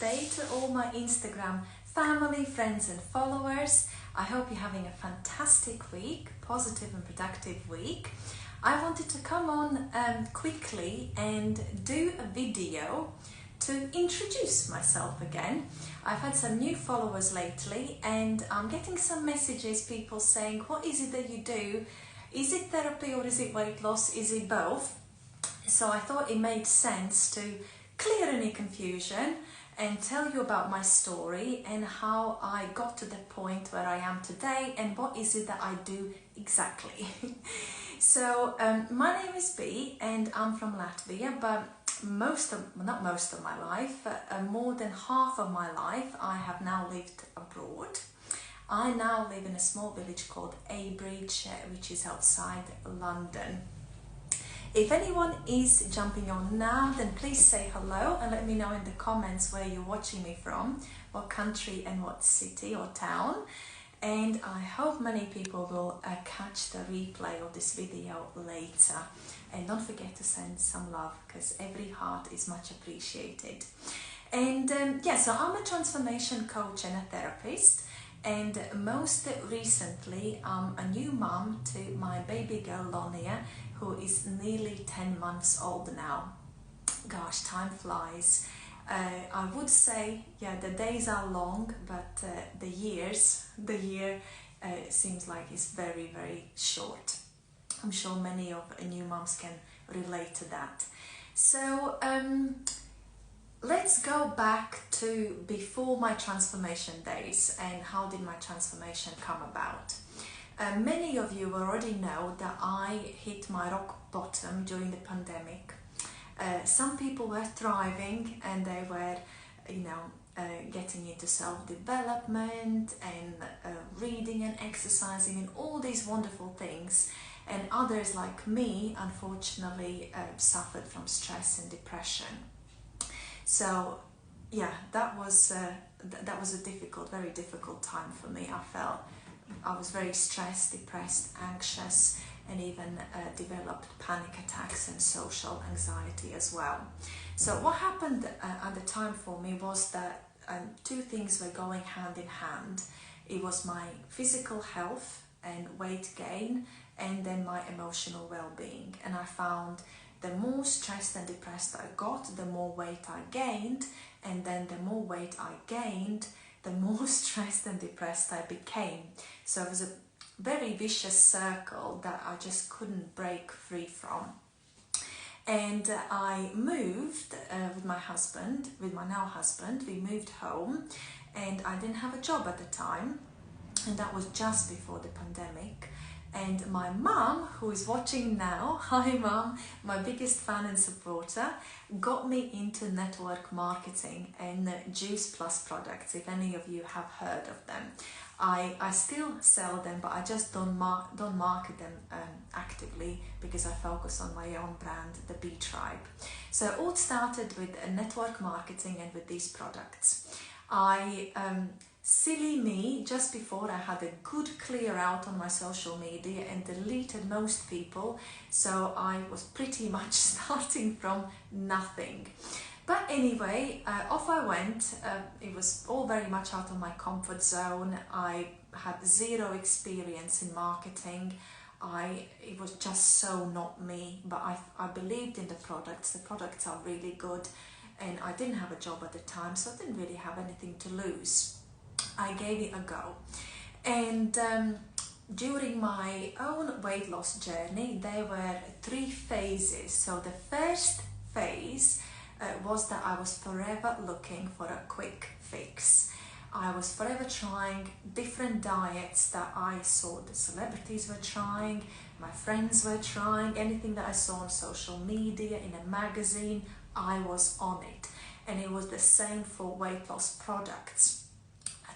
day to all my Instagram family, friends and followers. I hope you're having a fantastic week, positive and productive week. I wanted to come on quickly and do a video to introduce myself again. I've had some new followers lately and I'm getting some messages, people saying, what is it that you do? Is it therapy or is it weight loss? Is it both? So I thought it made sense to clear any confusion and tell you about my story and how I got to the point where I am today and what is it that I do exactly. So my name is Bea and I'm from Latvia, but not most of my life, more than half of my life I have now lived abroad. I now live in a small village called Abridge, which is outside London. If anyone is jumping on now, then please say hello and let me know in the comments where you're watching me from, what country and what city or town. And I hope many people will catch the replay of this video later. And don't forget to send some love because every heart is much appreciated. And so I'm a transformation coach and a therapist. And most recently, I'm a new mum to my baby girl Lonia, who is nearly 10 months old now. Gosh, time flies. I would say, yeah, the days are long, but the year seems like it's very, very short. I'm sure many of new mums can relate to that. So let's go back to before my transformation days and how did my transformation come about. Many of you already know that I hit my rock bottom during the pandemic. Some people were thriving and they were, getting into self-development and reading and exercising and all these wonderful things. And others like me, unfortunately, suffered from stress and depression. So, yeah, that was a very difficult time for me. I was very stressed, depressed, anxious, and even developed panic attacks and social anxiety as well. So what happened at the time for me was that two things were going hand in hand. It was my physical health and weight gain, and then my emotional well-being. And I found the more stressed and depressed I got, the more weight I gained, and then the more weight I gained, the more stressed and depressed I became. So it was a very vicious circle that I just couldn't break free from. And I moved with my now husband, we moved home, and I didn't have a job at the time, and that was just before the pandemic. And my mum, who is watching now, hi mum, my biggest fan and supporter, got me into network marketing and Juice Plus products, if any of you have heard of them. I still sell them, but I just don't market them actively because I focus on my own brand, the Bea Tribe. So it all started with network marketing and with these products. Silly me, just before I had a good clear out on my social media and deleted most people, so I was pretty much starting from nothing. But anyway, off I went. It was all very much out of my comfort zone. I had zero experience in marketing. It was just so not me, but I believed in the products. The products are really good, and I didn't have a job at the time, so I didn't really have anything to lose. I gave it a go, and during my own weight loss journey there were 3 phases. So the first phase was that I was forever looking for a quick fix. I was forever trying different diets that I saw the celebrities were trying, my friends were trying, anything that I saw on social media, in a magazine, I was on it. And it was the same for weight loss products.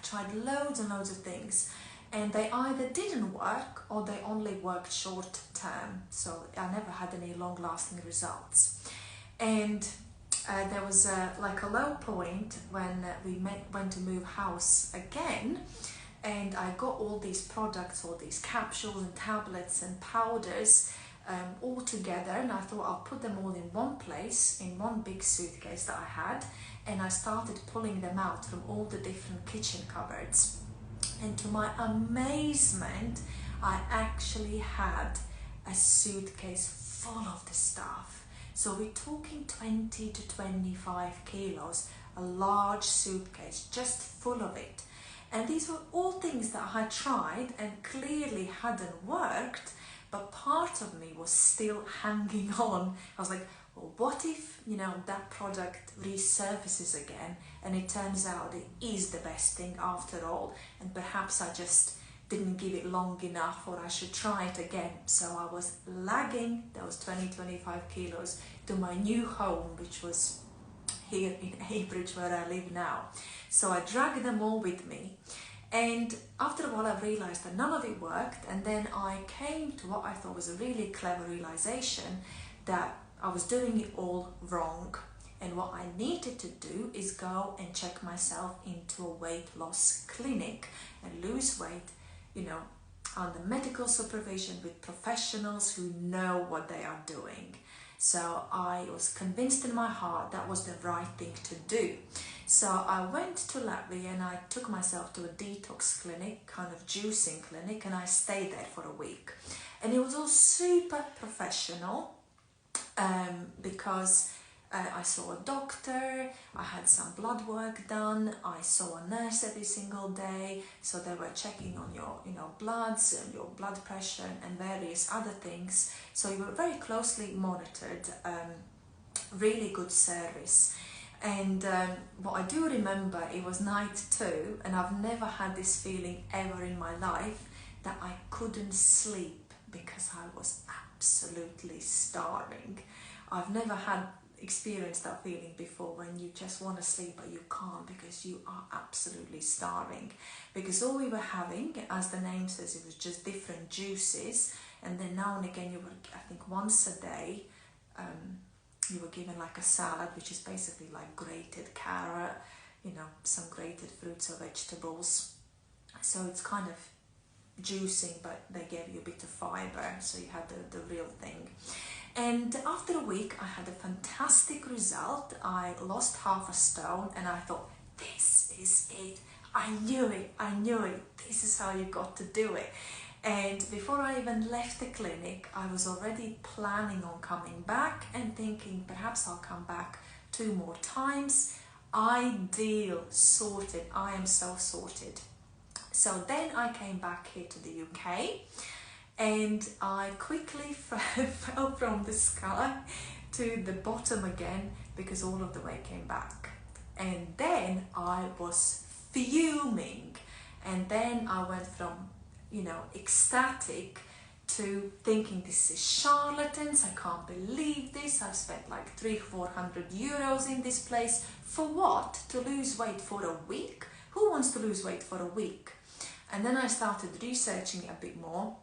Tried loads and loads of things, and they either didn't work or they only worked short term, so I never had any long-lasting results. And there was a low point when we went to move house again, and I got all these products, all these capsules and tablets and powders all together, and I thought I'll put them all in one place, in one big suitcase that I had, and I started pulling them out from all the different kitchen cupboards. And to my amazement, I actually had a suitcase full of the stuff. So we're talking 20 to 25 kilos, a large suitcase just full of it. And these were all things that I had tried and clearly hadn't worked, but part of me was still hanging on. I was like, well, what if, that product resurfaces again and it turns out it is the best thing after all, and perhaps I just didn't give it long enough, or I should try it again. So I was lagging those 20-25 kilos to my new home, which was here in Abridge where I live now. So I dragged them all with me, and after a while I realized that none of it worked, and then I came to what I thought was a really clever realization, that I was doing it all wrong, and what I needed to do is go and check myself into a weight loss clinic and lose weight, under medical supervision with professionals who know what they are doing. So I was convinced in my heart that was the right thing to do. So I went to Latvia and I took myself to a detox clinic, kind of juicing clinic, and I stayed there for a week. And it was all super professional, because I saw a doctor, I had some blood work done, I saw a nurse every single day, so they were checking on your bloods and your blood pressure and various other things. So you were very closely monitored, really good service. And what I do remember, it was night 2, and I've never had this feeling ever in my life, that I couldn't sleep because I was absolutely starving. I've never had experienced that feeling before, when you just want to sleep but you can't because you are absolutely starving. Because all we were having, as the name says, it was just different juices, and then now and again you were, I think once a day, you were given like a salad, which is basically like grated carrot, some grated fruits or vegetables. So it's kind of juicing, but they gave you a bit of fiber, so you had the real thing. And after a week I had a fantastic result. I lost half a stone, and I thought, this is it, I knew it, this is how you got to do it. And before I even left the clinic, I was already planning on coming back and thinking, perhaps I'll come back 2 more times. Ideal, sorted, I am so sorted. So then I came back here to the UK, and I quickly fell from the sky to the bottom again, because all of the weight came back. And then I was fuming, and then I went from ecstatic to thinking, this is charlatans, I can't believe this, I've spent like 300-400 euros in this place. For what? To lose weight for a week? Who wants to lose weight for a week? And then I started researching a bit more,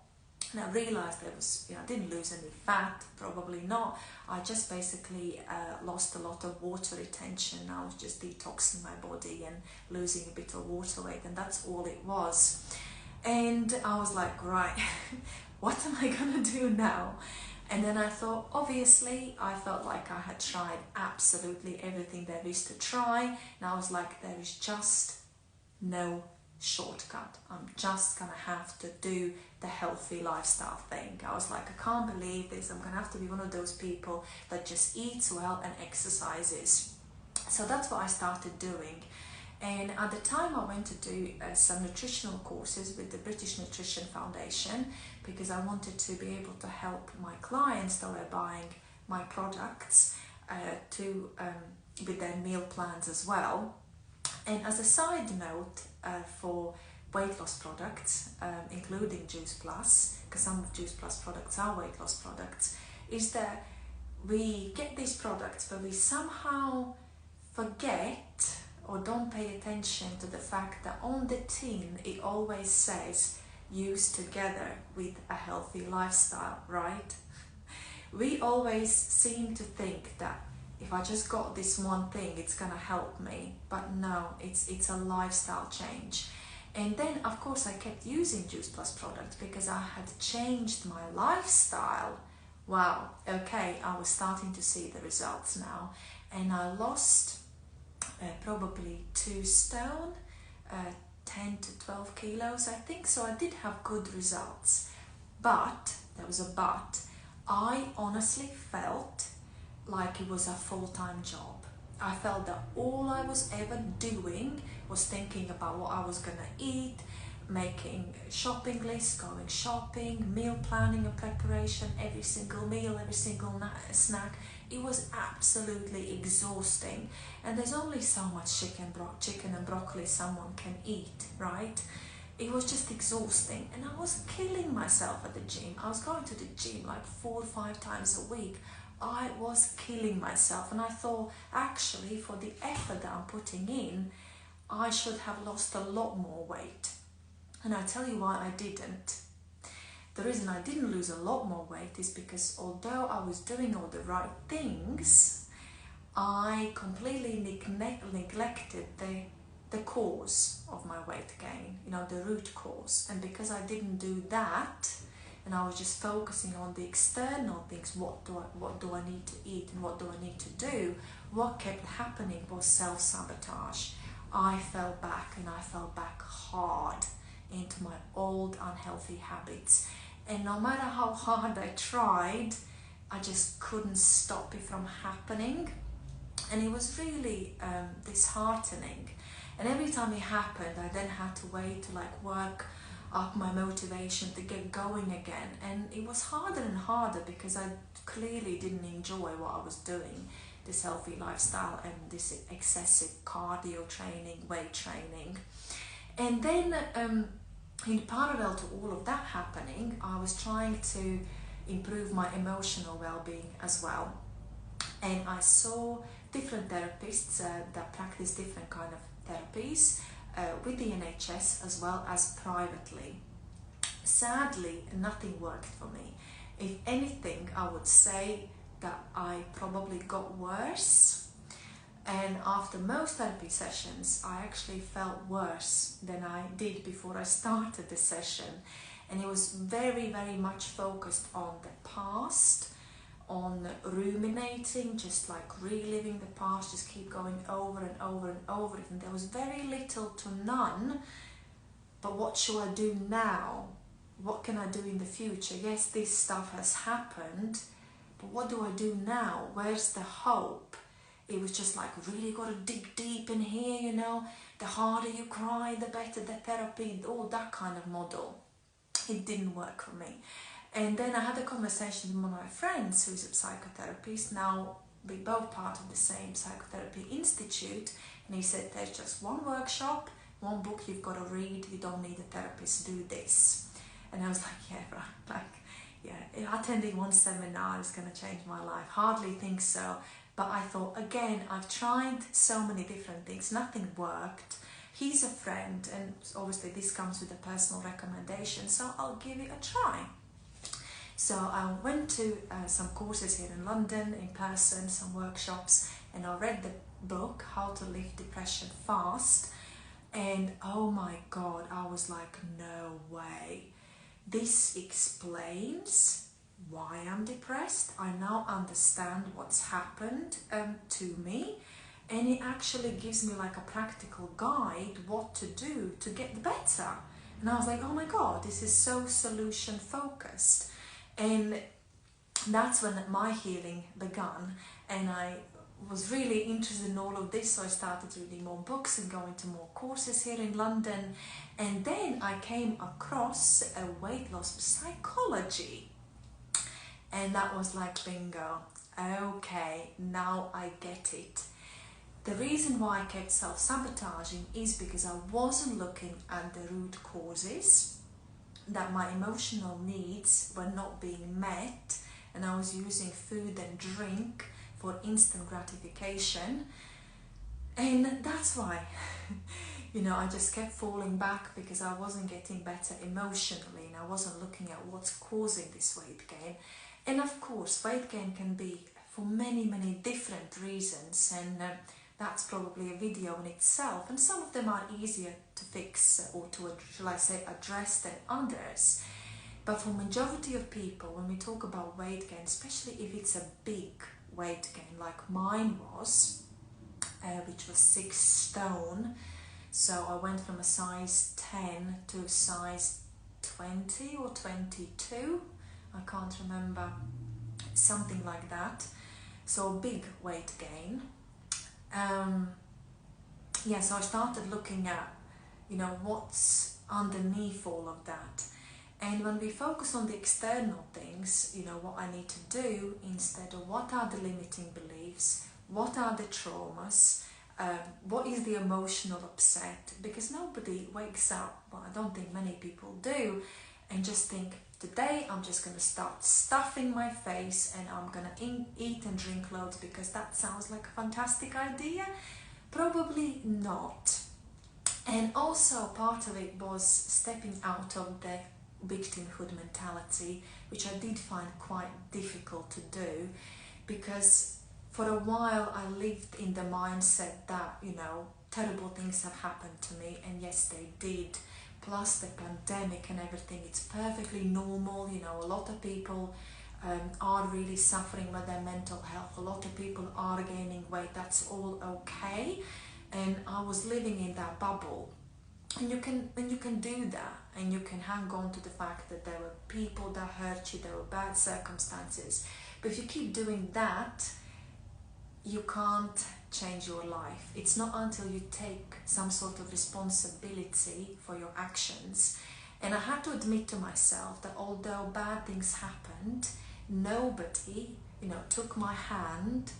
and I realized there was, I didn't lose any fat, probably not. I just basically lost a lot of water retention. I was just detoxing my body and losing a bit of water weight, and that's all it was. And I was like, right, what am I gonna do now? And then I thought, obviously, I felt like I had tried absolutely everything there is to try, and I was like, there is just no shortcut. I'm just gonna have to do the healthy lifestyle thing. I was like, I can't believe this, I'm gonna have to be one of those people that just eats well and exercises. So that's what I started doing. And at the time I went to do some nutritional courses with the British Nutrition Foundation, because I wanted to be able to help my clients that were buying my products with their meal plans as well. And as a side note, for weight loss products, including Juice Plus, because some of Juice Plus products are weight loss products, is that we get these products but we somehow forget or don't pay attention to the fact that on the tin it always says use together with a healthy lifestyle, right? We always seem to think that if I just got this one thing, it's gonna help me, but no, it's a lifestyle change. And then of course I kept using Juice Plus products because I had changed my lifestyle. Wow, okay, I was starting to see the results now, and I lost probably 2 stone, 10 to 12 kilos, I think. So I did have good results. But, there was a but, I honestly felt like it was a full-time job. I felt that all I was ever doing was thinking about what I was gonna eat, making shopping lists, going shopping, meal planning and preparation, every single meal, every single snack. It was absolutely exhausting. And there's only so much chicken and broccoli someone can eat, right? It was just exhausting, and I was killing myself at the gym. I was going to the gym like 4 or 5 times a week. I was killing myself, and I thought, actually, for the effort that I'm putting in, I should have lost a lot more weight. And I'll tell you why I didn't. The reason I didn't lose a lot more weight is because although I was doing all the right things, I completely neglected the cause of my weight gain, the root cause. And because I didn't do that, and I was just focusing on the external things, what do I need to eat and what do I need to do, what kept happening was self-sabotage. I fell back, and I fell back hard into my old unhealthy habits. And no matter how hard I tried, I just couldn't stop it from happening. And it was really disheartening. And every time it happened, I then had to wait to work up my motivation to get going again. And it was harder and harder because I clearly didn't enjoy what I was doing, this healthy lifestyle and this excessive cardio training, weight training. And then in parallel to all of that happening, I was trying to improve my emotional well-being as well. And I saw different therapists that practice different kind of therapies with the NHS as well as privately. Sadly, nothing worked for me. If anything, I would say that I probably got worse. And after most therapy sessions, I actually felt worse than I did before I started the session. And it was very, very much focused on the past, on ruminating, just reliving the past, just keep going over and over and over it. And there was very little to none, but what should I do now? What can I do in the future? Yes, this stuff has happened, but what do I do now? Where's the hope? It was just really got to dig deep in here, the harder you cry, the better the therapy, all that kind of model. It didn't work for me. And then I had a conversation with one of my friends who's a psychotherapist. Now we both part of the same psychotherapy institute, and he said there's just one workshop, one book you've got to read, you don't need a therapist, do this. And I was like, yeah, right, attending one seminar is going to change my life. Hardly think so. But I thought, again, I've tried so many different things, nothing worked. He's a friend, and obviously this comes with a personal recommendation, so I'll give it a try. So I went to some courses here in London in person, some workshops, and I read the book, How to Live Depression Fast. And oh my God, I was like, no way. This explains why I'm depressed. I now understand what's happened to me. And it actually gives me a practical guide what to do to get better. And I was like, oh my God, this is so solution focused. And that's when my healing began, and I was really interested in all of this, so I started reading more books and going to more courses here in London. And then I came across a weight loss psychology, and that was bingo. Okay, now I get it. The reason why I kept self-sabotaging is because I wasn't looking at the root causes, that my emotional needs were not being met, and I was using food and drink for instant gratification. And that's why I just kept falling back, because I wasn't getting better emotionally, and I wasn't looking at what's causing this weight gain. And of course, weight gain can be for many, many different reasons, and that's probably a video in itself, and some of them are easier to fix or to, shall I say, address than others. But for majority of people, when we talk about weight gain, especially if it's a big weight gain like mine was, which was 6 stone. So I went from a size 10 to a size 20 or 22, I can't remember, something like that. So big weight gain. Yeah, so I started looking at, what's underneath all of that. And when we focus on the external things, what I need to do instead of what are the limiting beliefs, what are the traumas, what is the emotional upset, because nobody wakes up, well, I don't think many people do, and just think, today I'm just going to start stuffing my face and I'm going to eat and drink loads because that sounds like a fantastic idea. Probably not. And also part of it was stepping out of the victimhood mentality, which I did find quite difficult to do, because for a while I lived in the mindset that, terrible things have happened to me, and yes, they did. Plus the pandemic and everything, it's perfectly normal. A lot of people are really suffering with their mental health. A lot of people are gaining weight. That's all okay. And I was living in that bubble. And you can do that, and you can hang on to the fact that there were people that hurt you, there were bad circumstances. But if you keep doing that, you can't change your life. It's not until you take some sort of responsibility for your actions. And I had to admit to myself that although bad things happened, nobody, took my hand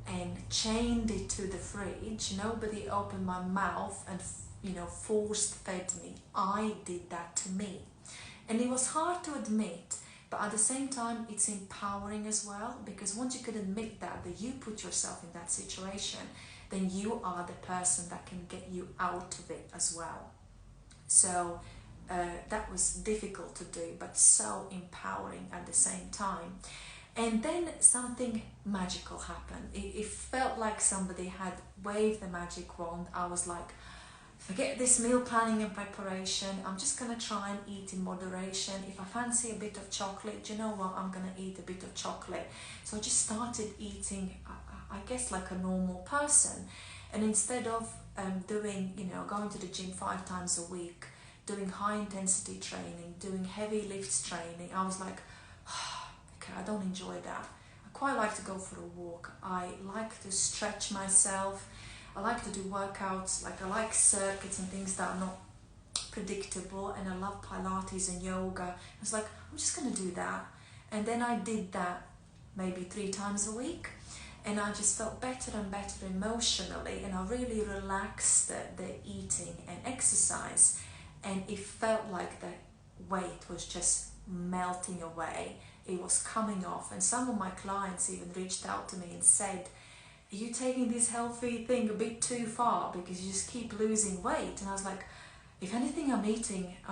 and chained it to the fridge. Nobody opened my mouth and, forced fed me. I did that to me. And it was hard to admit, but at the same time, it's empowering as well, because once you can admit that you put yourself in that situation, then you are the person that can get you out of it as well. So that was difficult to do, but so empowering at the same time. And then something magical happened. It felt like somebody had waved the magic wand. I was like, forget this meal planning and preparation. I'm just going to try and eat in moderation. If I fancy a bit of chocolate, you know what? I'm going to eat a bit of chocolate. So I just started eating, I guess, like a normal person. And instead of doing, going to the gym 5 times a week, doing high intensity training, doing heavy lifts training, I was like, okay, I don't enjoy that. I quite like to go for a walk. I like to stretch myself. I like to do workouts, I like circuits and things that are not predictable, and I love Pilates and yoga. I was like, I'm just going to do that. And then I did that maybe 3 times a week, and I just felt better and better emotionally, and I really relaxed the eating and exercise, and it felt like the weight was just melting away. It was coming off, and some of my clients even reached out to me and said, are you taking this healthy thing a bit too far because you just keep losing weight? And I was like, if anything, I'm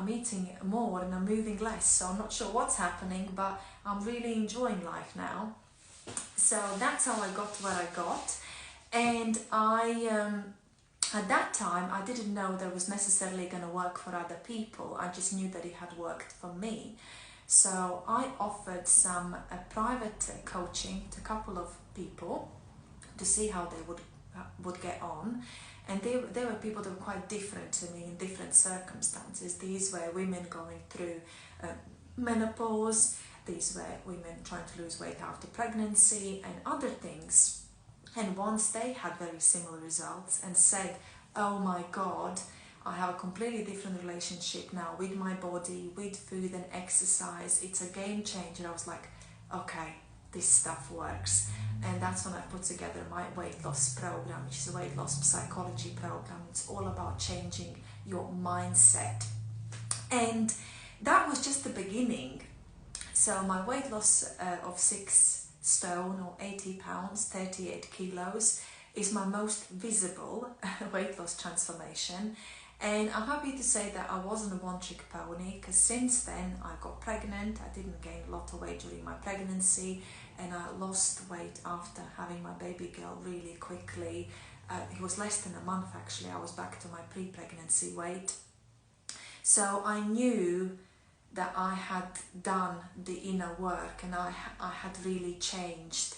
eating more and I'm moving less, so I'm not sure what's happening, but I'm really enjoying life now. So that's how I got to where I got. And I at that time I didn't know that it was necessarily going to work for other people. I just knew that it had worked for me. So I offered some private coaching to a couple of people to see how they would get on, and they were people that were quite different to me in different circumstances. These were women going through menopause, these were women trying to lose weight after pregnancy and other things. And once they had very similar results and said, oh my God, I have a completely different relationship now with my body, with food and exercise, it's a game changer, I was like, okay, this stuff works. And that's when I put together my weight loss program, which is a weight loss psychology program. It's all about changing your mindset. And that was just the beginning. So my weight loss of 6 stone or 80 pounds, 38 kilos, is my most visible weight loss transformation. And I'm happy to say that I wasn't a one-trick pony, because since then I got pregnant. I didn't gain a lot of weight during my pregnancy, and I lost weight after having my baby girl really quickly. It was less than a month actually. I was back to my pre-pregnancy weight. So I knew that I had done the inner work, and I had really changed,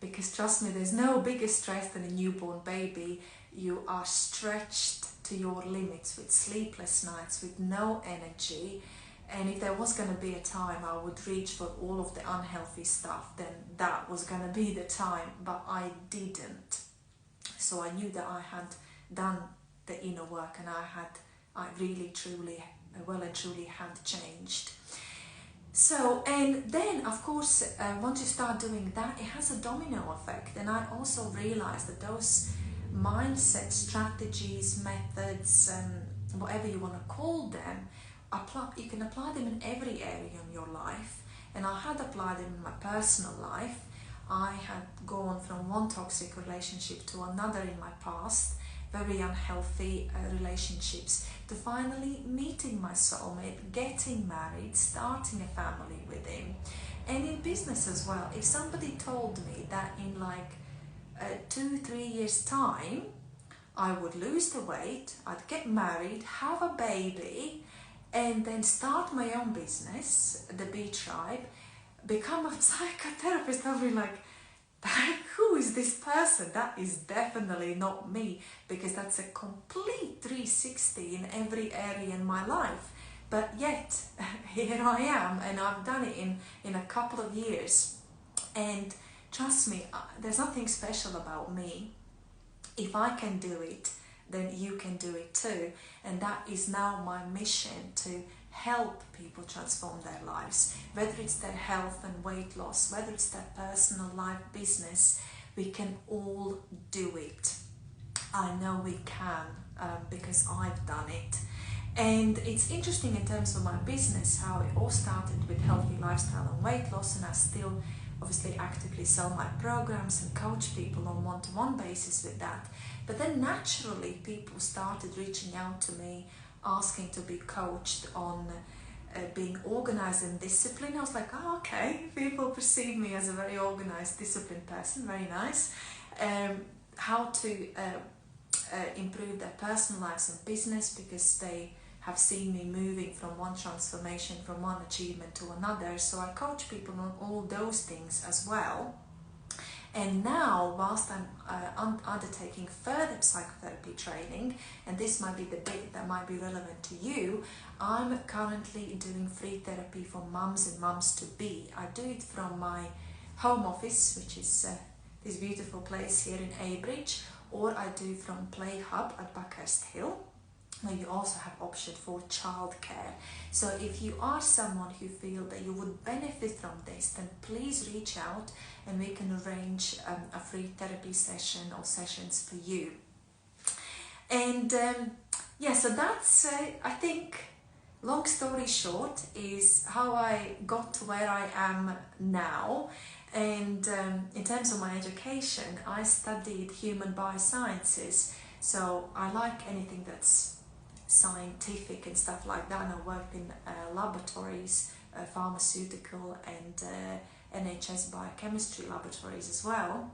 because trust me, there's no bigger stress than a newborn baby. You are stretched to your limits with sleepless nights, with no energy. And if there was going to be a time I would reach for all of the unhealthy stuff, then that was going to be the time, but I didn't. So I knew that I had done the inner work, and I really truly, well and truly had changed. So, and then of course, once you start doing that, it has a domino effect. And I also realized that those mindset strategies, methods, whatever you want to call them, you can apply them in every area in your life. And I had applied them in my personal life. I had gone from one toxic relationship to another in my past, very unhealthy relationships, to finally meeting my soulmate, getting married, starting a family with him. And in business as well, if somebody told me that in like 2-3 years time I would lose the weight, I'd get married, have a baby, and then start my own business, the B Tribe, become a psychotherapist, I'd be like, who is this person? That is definitely not me, because that's a complete 360 in every area in my life. But yet, here I am, and I've done it in a couple of years. And trust me, there's nothing special about me. If I can do it, then you can do it too. And that is now my mission, to help people transform their lives, whether it's their health and weight loss, whether it's their personal life, business. We can all do it. I know we can, because I've done it. And it's interesting in terms of my business how it all started with healthy lifestyle and weight loss, and I still obviously actively sell my programs and coach people on one-to-one basis with that. But then naturally people started reaching out to me, asking to be coached on being organized and disciplined. I was like, oh, okay, people perceive me as a very organized, disciplined person, very nice. How to improve their personal lives and business, because they have seen me moving from one transformation, from one achievement to another. So I coach people on all those things as well. And now, whilst I'm undertaking further psychotherapy training, and this might be the bit that might be relevant to you, I'm currently doing free therapy for mums and mums-to-be. I do it from my home office, which is this beautiful place here in Abridge, or I do from Play Hub at Buckhurst Hill, where you also have option for childcare. So if you are someone who feel that you would benefit from this, then please reach out and we can arrange a free therapy session or sessions for you. And yeah, so that's, I think, long story short, is how I got to where I am now. And in terms of my education, I studied human biosciences, so I like anything that's scientific and stuff like that, and I worked in laboratories, pharmaceutical and NHS biochemistry laboratories as well.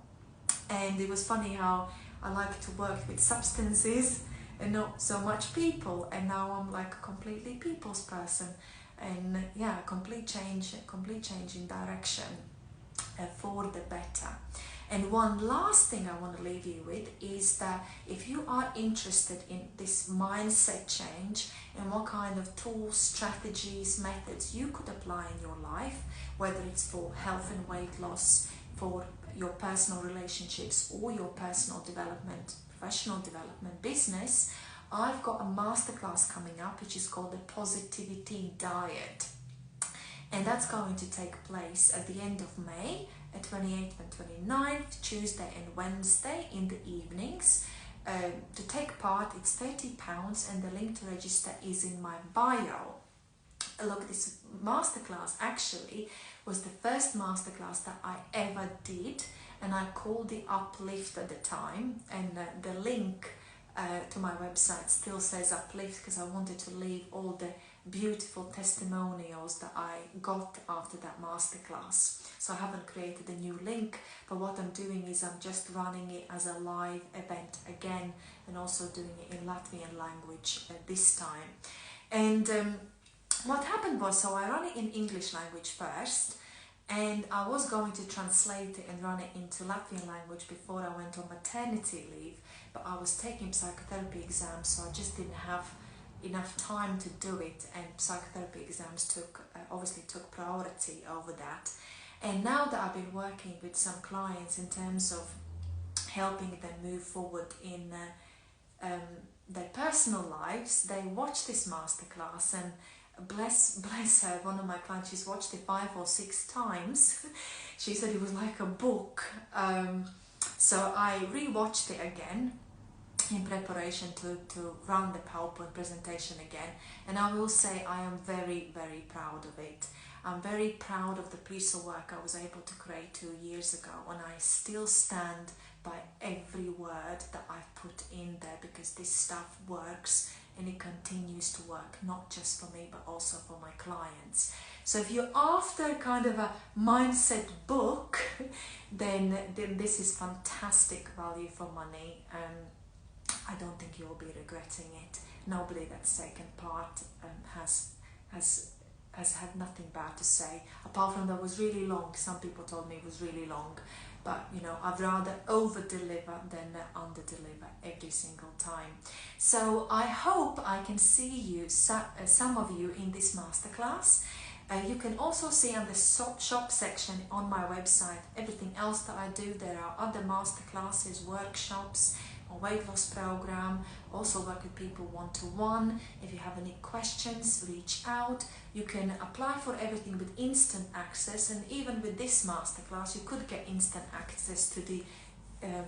And it was funny how I like to work with substances and not so much people, and now I'm like a completely people's person. And yeah, complete change in direction for the better. And one last thing I want to leave you with is that if you are interested in this mindset change and what kind of tools, strategies, methods you could apply in your life, whether it's for health and weight loss, for your personal relationships or your personal development, professional development, business, I've got a masterclass coming up which is called the Positivity Diet. And that's going to take place at the end of May, at 28th and 29th, Tuesday and Wednesday in the evenings. To take part, it's £30, and the link to register is in my bio. Look, this masterclass actually was the first masterclass that I ever did, and I called it Uplift at the time, and the link to my website still says Uplift, because I wanted to leave all the beautiful testimonials that I got after that masterclass. So I haven't created a new link, but what I'm doing is I'm just running it as a live event again, and also doing it in Latvian language this time. And what happened was, so I ran it in English language first, and I was going to translate it and run it into Latvian language before I went on maternity leave, but I was taking psychotherapy exams, so I just didn't have enough time to do it, and psychotherapy exams obviously took priority over that. And now that I've been working with some clients in terms of helping them move forward in their personal lives, they watch this masterclass, and bless her, one of my clients, she's watched it 5 or 6 times. She said it was like a book. So I rewatched it again in preparation to run the PowerPoint presentation again, and I will say I am very, very proud of it. I'm very proud of the piece of work I was able to create 2 years ago, and I still stand by every word that I've put in there, because this stuff works and it continues to work, not just for me but also for my clients. So if you're after kind of a mindset book, then this is fantastic value for money. I don't think you'll be regretting it. Nobody that's taken part has had nothing bad to say, apart from that it was really long. Some people told me it was really long, but you know, I'd rather over-deliver than under-deliver every single time. So I hope I can see you, some of you, in this masterclass. You can also see on the shop section on my website everything else that I do. There are other masterclasses, workshops, a weight loss program, also work with people one-to-one. If you have any questions, reach out. You can apply for everything with instant access, and even with this masterclass you could get instant access to the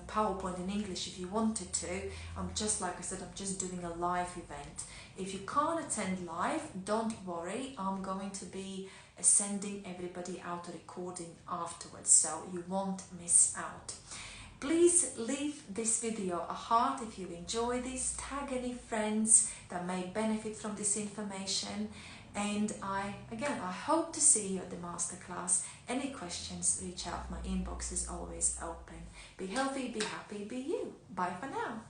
PowerPoint in English if you wanted to. Just like I said, I'm just doing a live event. If you can't attend live, don't worry, I'm going to be sending everybody out a recording afterwards, so you won't miss out. Please leave this video a heart if you enjoy this, tag any friends that may benefit from this information, and I hope to see you at the masterclass. Any questions, reach out, my inbox is always open. Be healthy, be happy, be you. Bye for now.